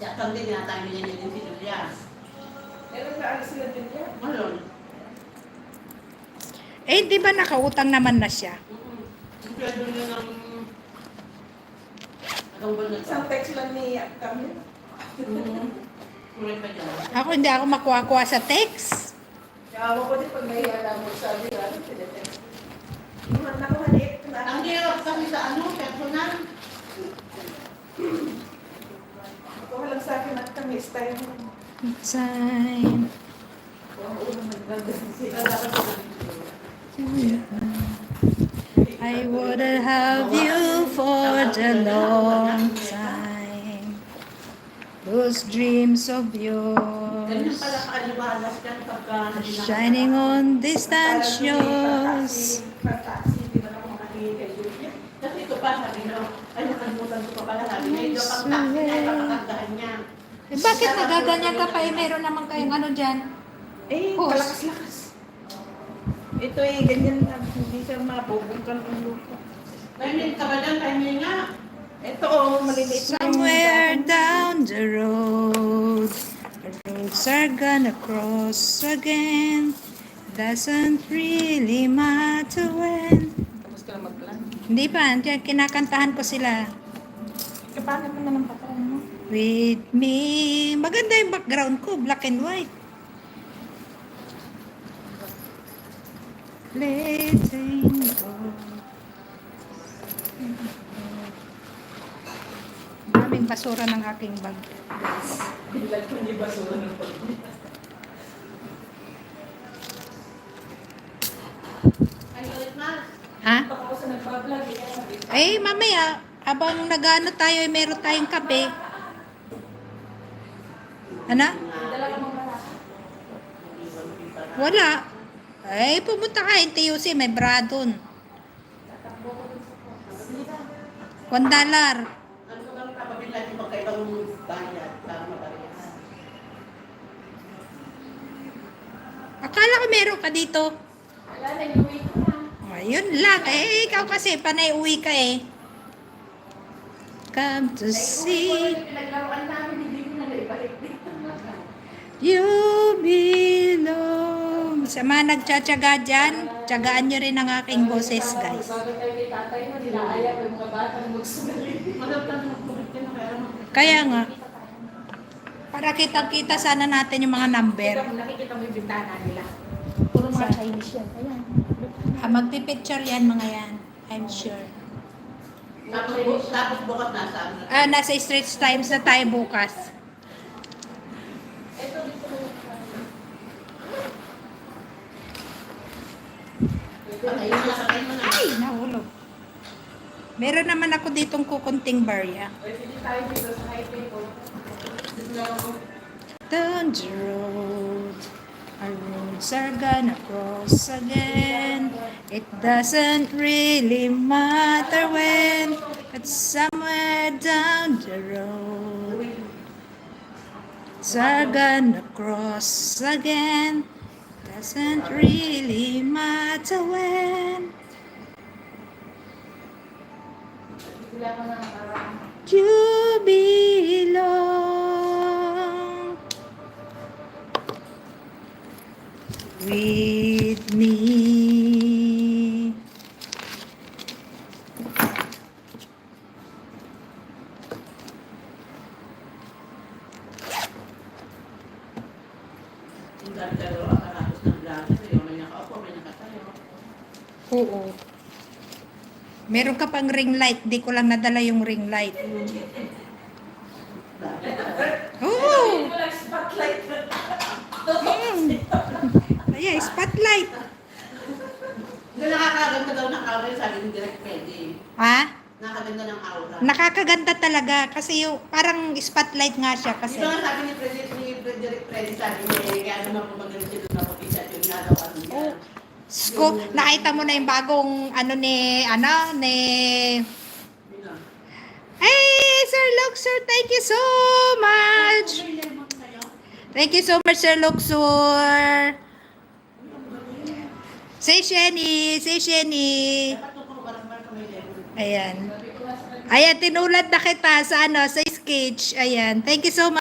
Ya, kandi tinatago niya din si Julia. Nag-aaral sila din yan. Ngayon. Eh, di ba nakautang naman na siya? Yung pwede niya ng... Anong ba na ito? Isang text lang ni kami. Kulit pa dyan. Ako hindi ako makuha-kuha sa text. Yawa ko din pag may alam mo sabi ano, pinatext. Iwan na ko halit. Ang hirap kasi sa ano, personal. Ikaw lang sa akin at kami style mo. Time. Kung ang unang nagdadaan sila. Dapat ko I would have you for the long time. Those dreams of ganyan yours pala kaaliwalas yan pagka... shining on distant shores. Pagtaksi, di ba na ako makatingin kay Julia? Kasi ito pa, sabi na, ay nakalimutan ko pa pala, sabi niya, ito pag taxi niya, ipapakagdahan niya. Eh, bakit nagaganyan ka pa? Eh, meron naman kayong ano dyan. Eh, Hose. kalakas-lakas. Ito eh, ganyan lang. Hindi siya mabubungkal ang lupa. Timing ka ba dyan? Timing nga. Ito oh, maliliit na yung Somewhere dahon. down the road, the roads are gonna cross again. Doesn't really matter when. Tapos ka na mag-plan. Hindi pa, diyan kinakantahan ko sila. Eh, paano mo naman papaano mo? With me. Maganda yung background ko, black and white. Letting go. Daming basura ng aking bag. Bilag ko ni basura ng pag. Ay, ulit na. Ha? Baka ako sa nagpa-vlog eh. Eh, mamaya, habang nag-ano tayo, eh, meron tayong kape. Ano? Dala ka mga bata. Wala. Eh, pumunta ka, NTUC, may bra dun. $1. Ano ka bang kapabilan yung magkaibang bayad para maparehas? Akala ko meron ka dito. Wala na, inuwi ko na. Ayun lang. Eh, ikaw kasi, panay uwi ka eh. Come to see Pinaglaruan namin, hindi ko na naibalik dito. you belong. Sa mga nagtsatsaga dyan, tsagaan nyo rin ang aking boses, guys. Bago tayo kay tatay mo, dinaaya ko yung mga batang magsugali. Magandang magkulit yan, kaya naman. Kaya nga, para kitang-kita sana natin yung mga number. Nakikita mo yung bintana nila. Puro mga Chinese yan. Ayan. Magpipicture yan, mga yan. I'm sure. Tapos bukas nasaan na. Nasa Straits Times na tayo bukas. Ayun na, sakay mo na. Ay, nahulog. Meron naman ako ditong kukunting barya. Pwede tayo dito sa highway ko. Down the road, our roads are gonna cross again. It doesn't really matter when, but somewhere down the road, roads are gonna cross again. Doesn't really matter when. Wala ka na parang You belong with me. Yung dami-dalo ang katapos ng vlog. Yung may nakaupo, may nakatayo. Oo. Meron ka pang ring light. Di ko lang nadala yung ring light. Oo. wala spotlight. Ayan, spotlight. Hindi nakakaganda daw ng aura, sabi ni Direk Pwede. Ha? Nakaganda ng aura. Nakakaganda talaga. Kasi yung parang spotlight nga siya. Di Kasi ba nga sabi ni Direk Pwede, sabi niya, kaya naman po magaling siya doon ako isa, yung nalaw ano niya. Sko, nakita mo na yung bagong ni Yun lang. Hey, Sir Luxor, thank you so much. Thank you so much, Sir Luxor. Say Shenny, say Shenny. Dapat ito ko barang-barang kamay level. Ayan. Ayan, tinulad na kita sa ano, sa sketch. Ayan. Thank you so much.